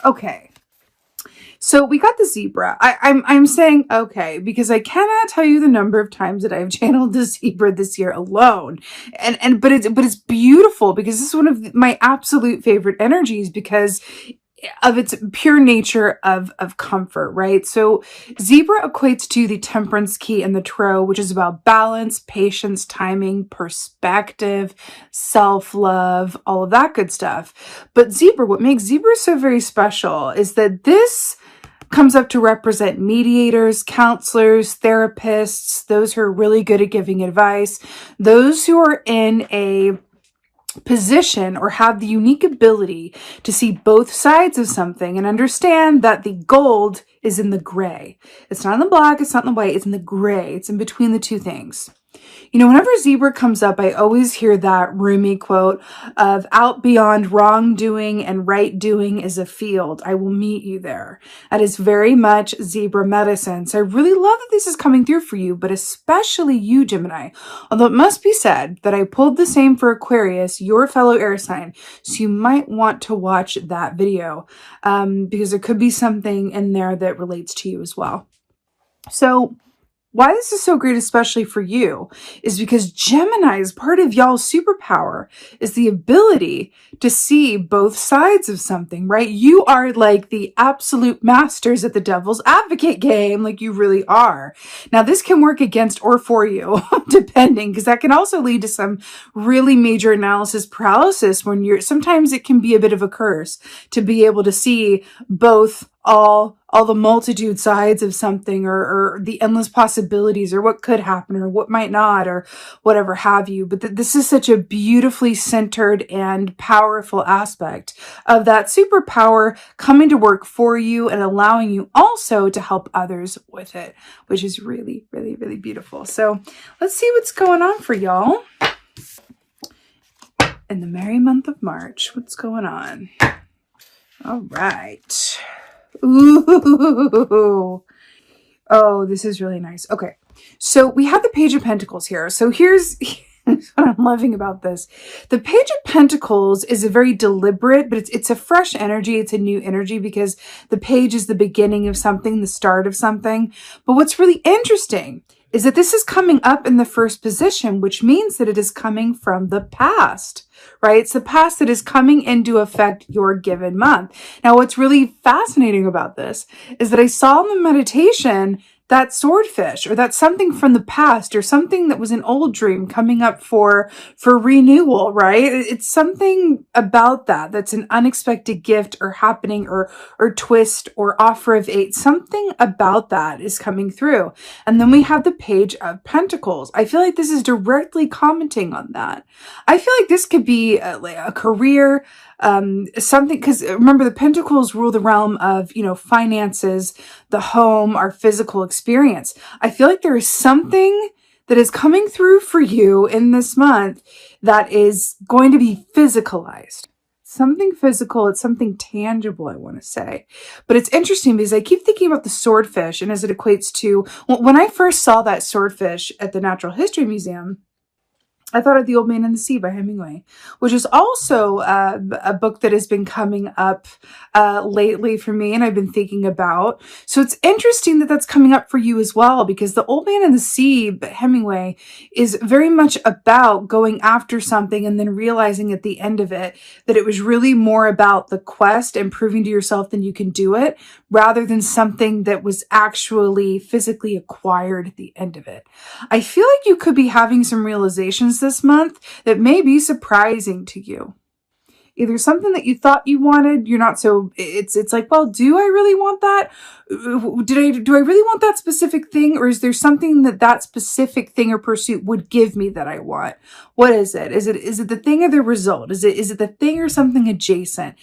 Okay. So we got the zebra. I'm saying okay because I cannot tell you the number of times that I've channeled the zebra this year alone, but it's beautiful because this is one of my absolute favorite energies because of its pure nature of comfort, right? So zebra equates to the temperance key in the tarot, which is about balance, patience, timing, perspective, self-love, all of that good stuff. But zebra, what makes zebra so very special is that this comes up to represent mediators, counselors, therapists, those who are really good at giving advice, those who are in a position or have the unique ability to see both sides of something and understand that the gold is in the gray. It's not in the black, it's not in the white, it's in the gray. It's in between the two things. You know, whenever zebra comes up, I always hear that Rumi quote of out beyond wrongdoing and right doing is a field. I will meet you there. That is very much zebra medicine. So I really love that this is coming through for you, but especially you, Gemini. Although it must be said that I pulled the same for Aquarius, your fellow air sign. So you might want to watch that video because there could be something in there that relates to you as well. So why this is so great, especially for you, is because Gemini is part of y'all's superpower is the ability to see both sides of something, right? You are like the absolute masters at the devil's advocate game, like you really are. Now, this can work against or for you, depending, because that can also lead to some really major analysis paralysis when sometimes it can be a bit of a curse to be able to see both all the multitude sides of something or the endless possibilities or what could happen or what might not or whatever have you. But this is such a beautifully centered and powerful aspect of that superpower coming to work for you and allowing you also to help others with it, which is really, really, really beautiful. So let's see what's going on for y'all in the merry month of March. What's going on? All right. Ooh. Oh, this is really nice. Okay. So we have the Page of Pentacles here. So here's what I'm loving about this. The Page of Pentacles is a very deliberate, but it's a fresh energy. It's a new energy because the page is the beginning of something, the start of something. But what's really interesting is that this is coming up in the first position, which means that it is coming from the past, right? It's the past that is coming into effect your given month. Now, what's really fascinating about this is that I saw in the meditation that swordfish or that something from the past or something that was an old dream coming up for renewal, right? It's something about that's an unexpected gift or happening or twist or offer of eight. Something about that is coming through. And then we have the Page of Pentacles. I feel like this is directly commenting on that. I feel like this could be a career, something, because remember the pentacles rule the realm of, finances, the home, our physical experience. I feel like there is something that is coming through for you in this month that is going to be physicalized. Something physical, it's something tangible, I want to say. But it's interesting because I keep thinking about the swordfish and as it equates to, when I first saw that swordfish at the Natural History Museum, I thought of The Old Man and the Sea by Hemingway, which is also a book that has been coming up lately for me and I've been thinking about. So it's interesting that that's coming up for you as well, because The Old Man and the Sea by Hemingway is very much about going after something and then realizing at the end of it that it was really more about the quest and proving to yourself that you can do it rather than something that was actually physically acquired at the end of it. I feel like you could be having some realizations this month that may be surprising to you. Either something that you thought you wanted, you're not so, it's like, well, do I really want that? Do I really want that specific thing? Or is there something that specific thing or pursuit would give me that I want? What is it? Is it the thing or the result? Is it the thing or something adjacent?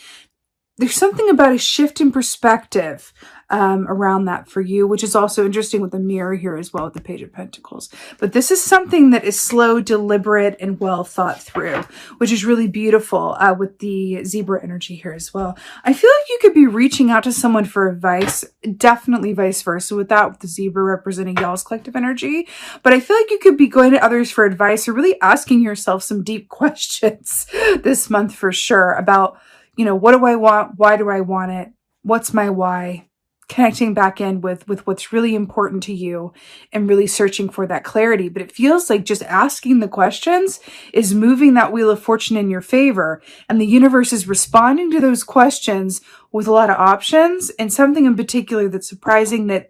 There's something about a shift in perspective around that for you, which is also interesting with the mirror here as well with the Page of Pentacles. But this is something that is slow, deliberate, and well thought through, which is really beautiful with the zebra energy here as well. I feel like you could be reaching out to someone for advice, definitely vice versa with that, with the zebra representing y'all's collective energy. But I feel like you could be going to others for advice or really asking yourself some deep questions this month for sure about, what do I want? Why do I want it? What's my why? Connecting back in with what's really important to you and really searching for that clarity. But it feels like just asking the questions is moving that wheel of fortune in your favor. And the universe is responding to those questions with a lot of options and something in particular that's surprising that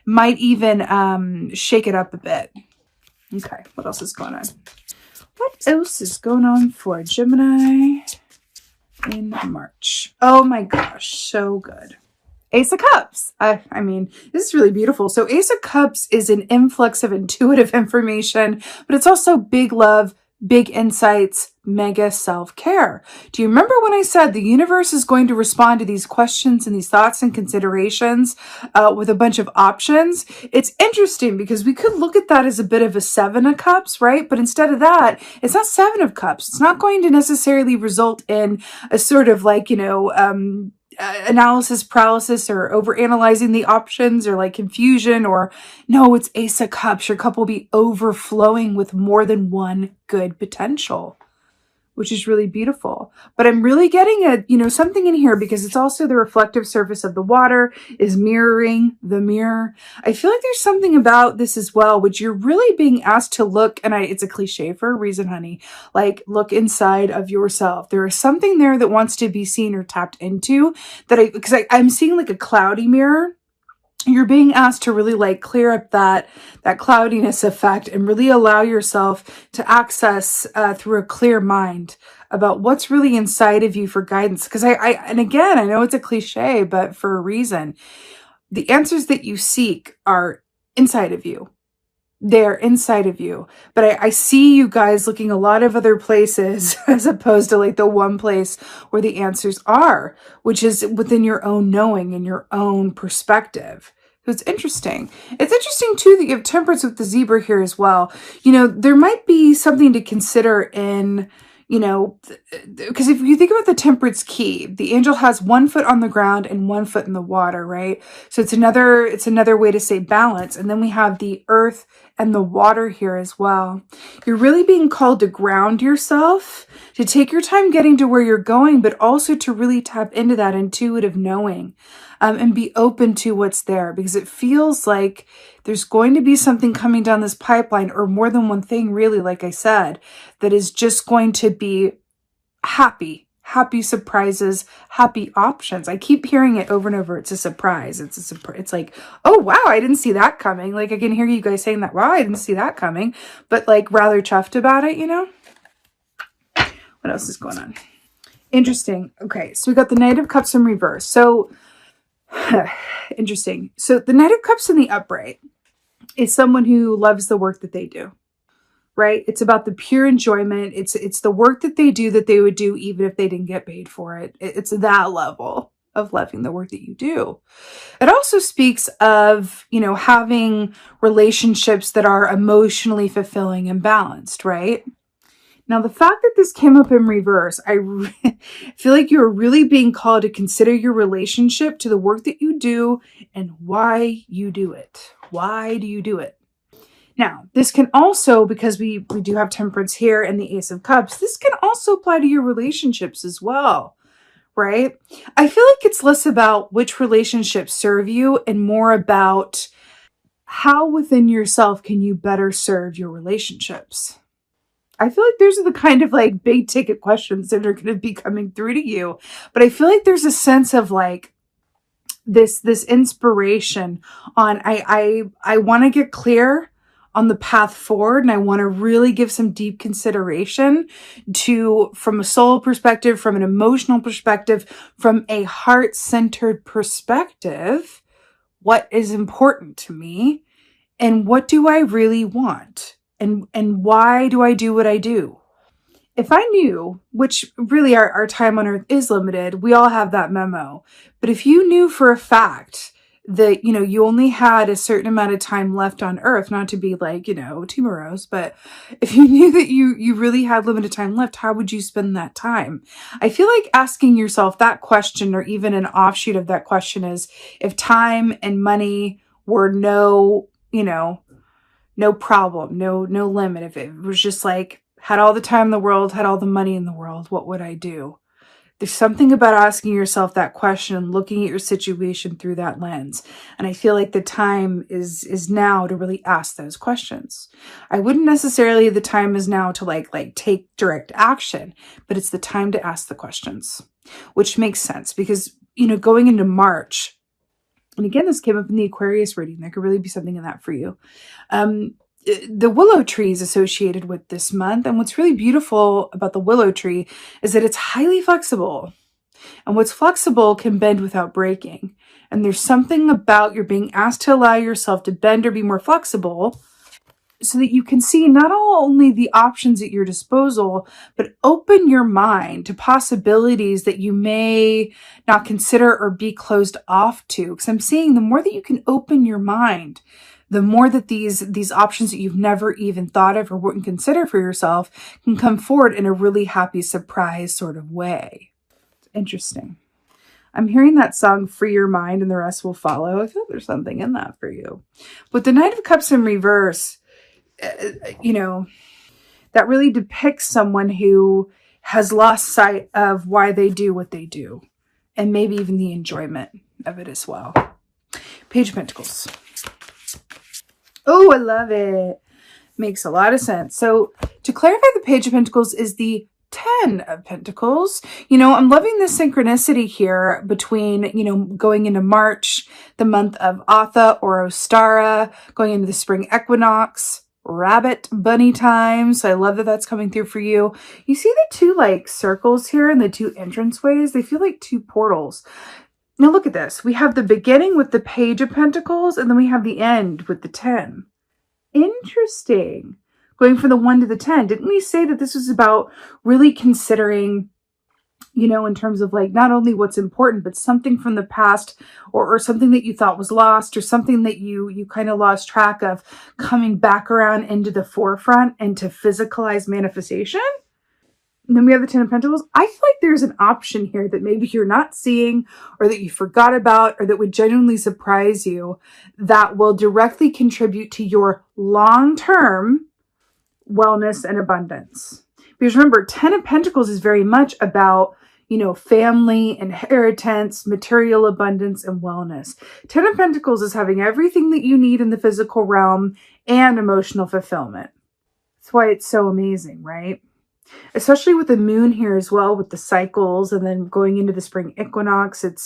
might even shake it up a bit. Okay, what else is going on? What else is going on for Gemini in March? Oh my gosh, so good. Ace of Cups. I mean, this is really beautiful. So Ace of Cups is an influx of intuitive information, but it's also big love, big insights, mega self-care. Do you remember when I said the universe is going to respond to these questions and these thoughts and considerations with a bunch of options? It's interesting because we could look at that as a bit of a 7 of Cups, right? But instead of that, it's not 7 of Cups. It's not going to necessarily result in a sort of like, analysis paralysis or overanalyzing the options or like confusion, or no, it's Ace of Cups. Your cup will be overflowing with more than one good potential, which is really beautiful. But I'm really getting something in here because it's also the reflective surface of the water is mirroring the mirror. I feel like there's something about this as well, which you're really being asked to look, and it's a cliche for a reason, honey, like look inside of yourself. There is something there that wants to be seen or tapped into because I'm seeing like a cloudy mirror. You're being asked to really like clear up that cloudiness effect and really allow yourself to access through a clear mind about what's really inside of you for guidance. Because and again, I know it's a cliche, but for a reason, the answers that you seek are inside of you. They're inside of you. But I see you guys looking a lot of other places as opposed to like the one place where the answers are, which is within your own knowing and your own perspective. So it's interesting. It's interesting too that you have Temperance with the zebra here as well. There might be something to consider in, because if you think about the Temperance key, the angel has 1 foot on the ground and 1 foot in the water, right? So it's another way to say balance. And then we have the earth and the water here as well. You're really being called to ground yourself, to take your time getting to where you're going, but also to really tap into that intuitive knowing and be open to what's there, because it feels like there's going to be something coming down this pipeline, or more than one thing, really, like I said, that is just going to be happy surprises, happy options. I keep hearing it over and over. It's a surprise. It's a surprise. It's like, oh, wow, I didn't see that coming. Like I can hear you guys saying that, wow, I didn't see that coming, but like rather chuffed about it, What else is going on? Interesting. Okay, so we got the Knight of Cups in reverse. So interesting. So the Knight of Cups in the upright is someone who loves the work that they do, right? It's about the pure enjoyment. It's the work that they do that they would do even if they didn't get paid for it. It's that level of loving the work that you do. It also speaks of, having relationships that are emotionally fulfilling and balanced, right? Now, the fact that this came up in reverse, I feel like you're really being called to consider your relationship to the work that you do and why you do it. Why do you do it? Now, this can also, because we do have Temperance here and the Ace of Cups, this can also apply to your relationships as well, right? I feel like it's less about which relationships serve you and more about how within yourself can you better serve your relationships. I feel like those are the kind of like big ticket questions that are going to be coming through to you. But I feel like there's a sense of like this inspiration on, I want to get clear on the path forward. And I want to really give some deep consideration to, from a soul perspective, from an emotional perspective, from a heart-centered perspective, what is important to me and what do I really want? And why do I do what I do? If I knew, which really our time on earth is limited, we all have that memo. But if you knew for a fact that, you only had a certain amount of time left on earth, not to be like, too morose, but if you knew that you really had limited time left, how would you spend that time? I feel like asking yourself that question, or even an offshoot of that question, is if time and money were no problem, no limit. If it was just like, had all the time in the world, had all the money in the world, what would I do? There's something about asking yourself that question and looking at your situation through that lens. And I feel like the time is now to really ask those questions. I wouldn't necessarily, the time is now to like take direct action, but it's the time to ask the questions, which makes sense because, going into March, and again, this came up in the Aquarius reading, there could really be something in that for you. The willow tree is associated with this month. And what's really beautiful about the willow tree is that it's highly flexible. And what's flexible can bend without breaking. And there's something about you're being asked to allow yourself to bend or be more flexible so that you can see not only the options at your disposal, but open your mind to possibilities that you may not consider or be closed off to. Because I'm seeing the more that you can open your mind, the more that these options that you've never even thought of or wouldn't consider for yourself can come forward in a really happy surprise sort of way. It's interesting. I'm hearing that song, Free Your Mind, and the rest will follow. I feel like there's something in that for you. With the Knight of Cups in reverse, that really depicts someone who has lost sight of why they do what they do, and maybe even the enjoyment of it as well. Page of Pentacles. Oh, I love it. Makes a lot of sense. So to clarify, the Page of Pentacles is the 10 of Pentacles. I'm loving this synchronicity here between, going into March, the month of Atha or Ostara, going into the spring equinox, rabbit bunny time. So I love that that's coming through for you. You see the two circles here and the two entranceways? They feel like two portals. Now look at this. We have the beginning with the Page of Pentacles, and then we have the end with the 10. Interesting. Going from the 1 to the 10. Didn't we say that this was about really considering, in terms of not only what's important, but something from the past or something that you thought was lost or something that you kind of lost track of coming back around into the forefront and to physicalize manifestation? And then we have the 10 of Pentacles. I feel like there's an option here that maybe you're not seeing or that you forgot about or that would genuinely surprise you that will directly contribute to your long-term wellness and abundance. Because remember, 10 of Pentacles is very much about, family, inheritance, material abundance, and wellness. 10 of Pentacles is having everything that you need in the physical realm and emotional fulfillment. That's why it's so amazing, right? Especially with the moon here as well, with the cycles and then going into the spring equinox. It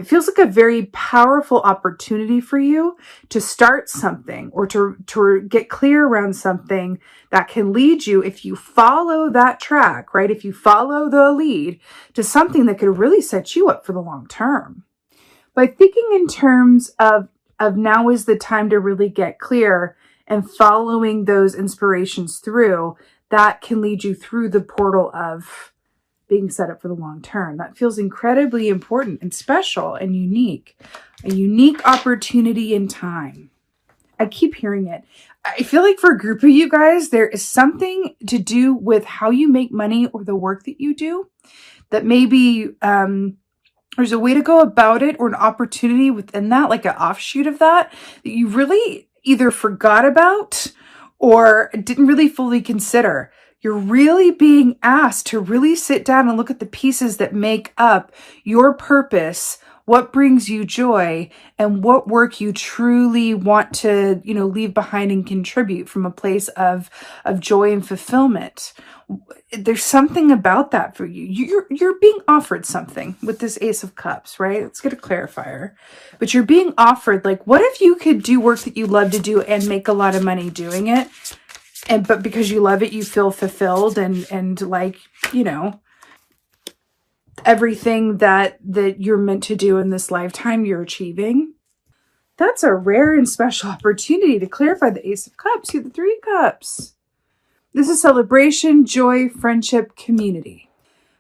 feels like a very powerful opportunity for you to start something or to get clear around something that can lead you, if you follow that track, right? If you follow the lead, to something that could really set you up for the long term. By thinking in terms of now is the time to really get clear and following those inspirations through, that can lead you through the portal of being set up for the long term. That feels incredibly important and special and unique. A unique opportunity in time. I keep hearing it. I feel like for a group of you guys, there is something to do with how you make money or the work that you do. That maybe there's a way to go about it or an opportunity within that, like an offshoot of that you really either forgot about or didn't really fully consider. You're really being asked to really sit down and look at the pieces that make up your purpose, what brings you joy, and what work you truly want to, leave behind and contribute from a place of joy and fulfillment. There's something about that for you. You're being offered something with this Ace of Cups, right? Let's get a clarifier. But you're being offered, what if you could do work that you love to do and make a lot of money doing it? But because you love it, you feel fulfilled and everything that you're meant to do in this lifetime, you're achieving. That's a rare and special opportunity to clarify the Ace of Cups. You have the 3 of Cups. This is celebration, joy, friendship, community.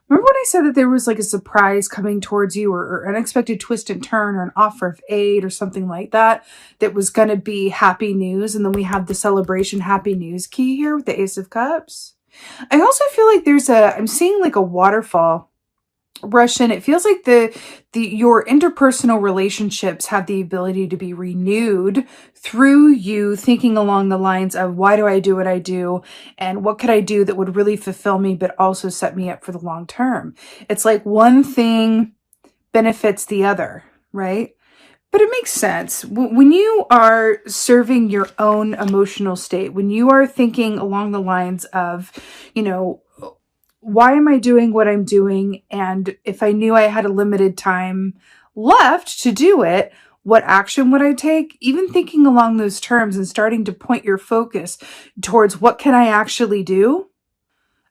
Remember when I said that there was a surprise coming towards you or unexpected twist and turn or an offer of aid or something like that was going to be happy news? And then we have the celebration happy news key here with the Ace of Cups. I also feel like I'm seeing a waterfall Russian. It feels like your interpersonal relationships have the ability to be renewed through you thinking along the lines of, why do I do what I do, and what could I do that would really fulfill me but also set me up for the long term. It's like one thing benefits the other, right? But it makes sense. When you are serving your own emotional state, when you are thinking along the lines of, you know, why am I doing what I'm doing? And if I knew I had a limited time left to do it, what action would I take? Even thinking along those terms and starting to point your focus towards what can I actually do,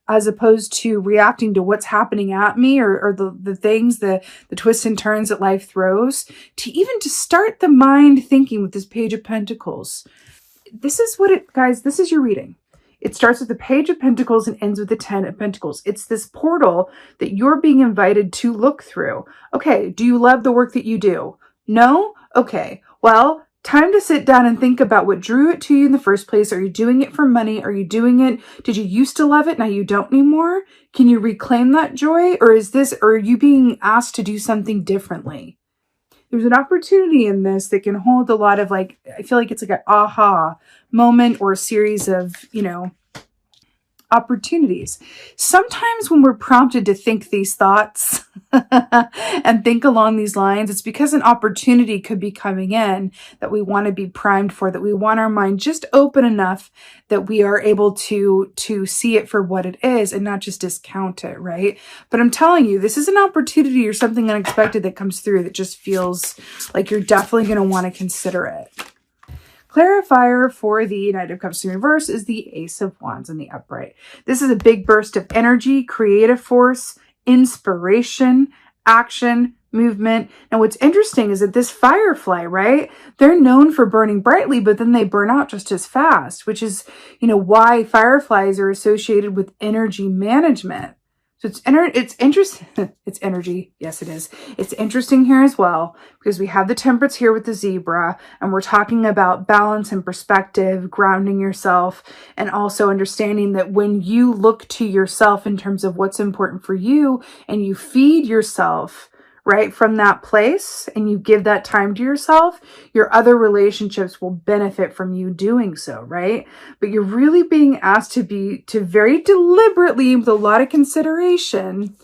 as opposed to reacting to what's happening at me, or the things, the twists and turns that life throws, to even to start the mind thinking with this Page of Pentacles. This is what it, guys, this is your reading. It starts with the Page of Pentacles and ends with the 10 of Pentacles. It's this portal that you're being invited to look through. Okay, do you love the work that you do? No? Okay, well, time to sit down and think about what drew it to you in the first place. Are you doing it for money? Are you doing it? Did you used to love it? Now you don't anymore? Can you reclaim that joy? Or are you being asked to do something differently? There's an opportunity in this that can hold a lot of, like, I feel like it's like an aha moment or a series of, opportunities. Sometimes when we're prompted to think these thoughts and think along these lines, it's because an opportunity could be coming in that we want to be primed for, that we want our mind just open enough that we are able to see it for what it is and not just discount it, right? But I'm telling you, this is an opportunity or something unexpected that comes through that just feels like you're definitely going to want to consider it. Clarifier for the Knight of Cups in reverse is the Ace of Wands in the upright. This is a big burst of energy, creative force, inspiration, action, movement. Now, what's interesting is that this firefly, right, they're known for burning brightly, but then they burn out just as fast, which is, why fireflies are associated with energy management. So it's interesting. It's energy. Yes, it is. It's interesting here as well, because we have the Temperance here with the zebra, and we're talking about balance and perspective, grounding yourself, and also understanding that when you look to yourself in terms of what's important for you, and you feed yourself, right, from that place, and you give that time to yourself, your other relationships will benefit from you doing so, right? But you're really being asked to very deliberately, with a lot of consideration,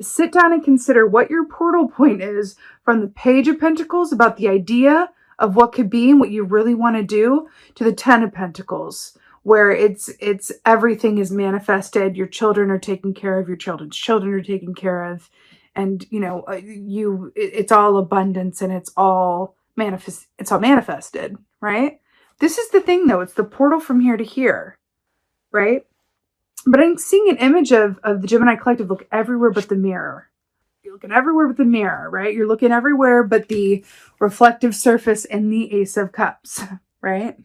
sit down and consider what your portal point is from the Page of Pentacles about the idea of what could be and what you really want to do, to the 10 of Pentacles, where it's everything is manifested. Your children are taken care of. Your children's children are taken care of. And, it's all abundance, and it's all manifested, right? This is the thing, though. It's the portal from here to here, right? But I'm seeing an image of the Gemini collective. Look everywhere but the mirror. You're looking everywhere but the mirror, right? You're looking everywhere but the reflective surface in the Ace of Cups, right?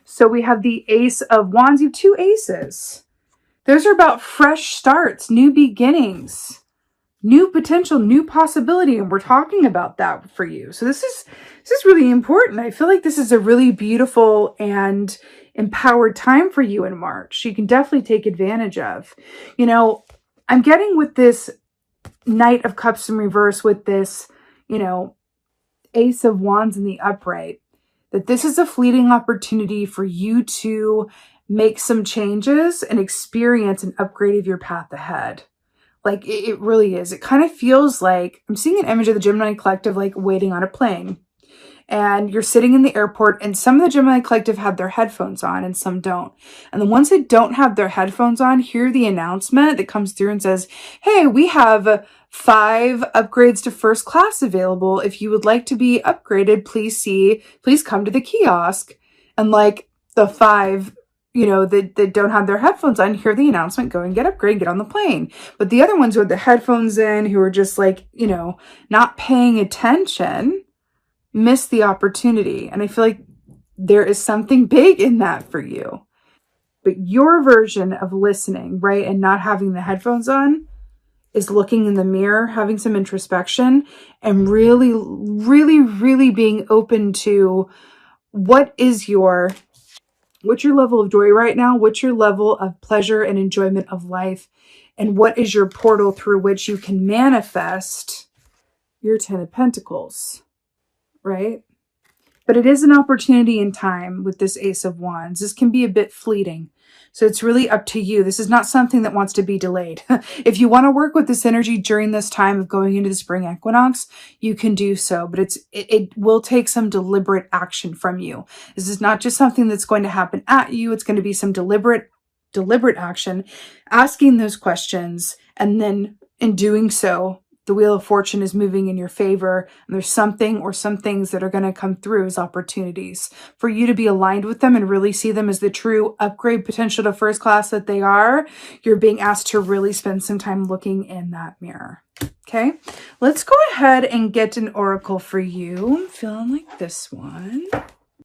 So we have the Ace of Wands. You have two aces. Those are about fresh starts, new beginnings, new potential, new possibility, and we're talking about that for you. So this is really important. I feel like this is a really beautiful and empowered time for you in March. You can definitely take advantage of. I'm getting with this Knight of Cups in reverse, with this, Ace of Wands in the upright, that this is a fleeting opportunity for you to make some changes and experience an upgrade of your path ahead. Like, it really is. It kind of feels like I'm seeing an image of the Gemini collective, like waiting on a plane. And you're sitting in the airport, and some of the Gemini collective have their headphones on and some don't. And the ones that don't have their headphones on hear the announcement that comes through and says, hey, we have 5 upgrades to first class available. If you would like to be upgraded, please come to the kiosk. And like the 5 that don't have their headphones on, hear the announcement, go and get upgraded, get on the plane. But the other ones who have the headphones in, who are just like, not paying attention, miss the opportunity. And I feel like there is something big in that for you. But your version of listening, right, and not having the headphones on, is looking in the mirror, having some introspection, and really, really, really being open to what's your level of joy right now? What's your level of pleasure and enjoyment of life? And what is your portal through which you can manifest your 10 of Pentacles, right? But it is an opportunity in time with this Ace of Wands. This can be a bit fleeting. So it's really up to you. This is not something that wants to be delayed. If you want to work with this energy during this time of going into the spring equinox, you can do so. But it will take some deliberate action from you. This is not just something that's going to happen at you. It's going to be some deliberate action, asking those questions. And then in doing so, the Wheel of Fortune is moving in your favor, and there's something or some things that are going to come through as opportunities for you to be aligned with them and really see them as the true upgrade potential to first class that they are. You're being asked to really spend some time looking in that mirror. Okay, let's go ahead and get an oracle for you. I'm feeling like this one.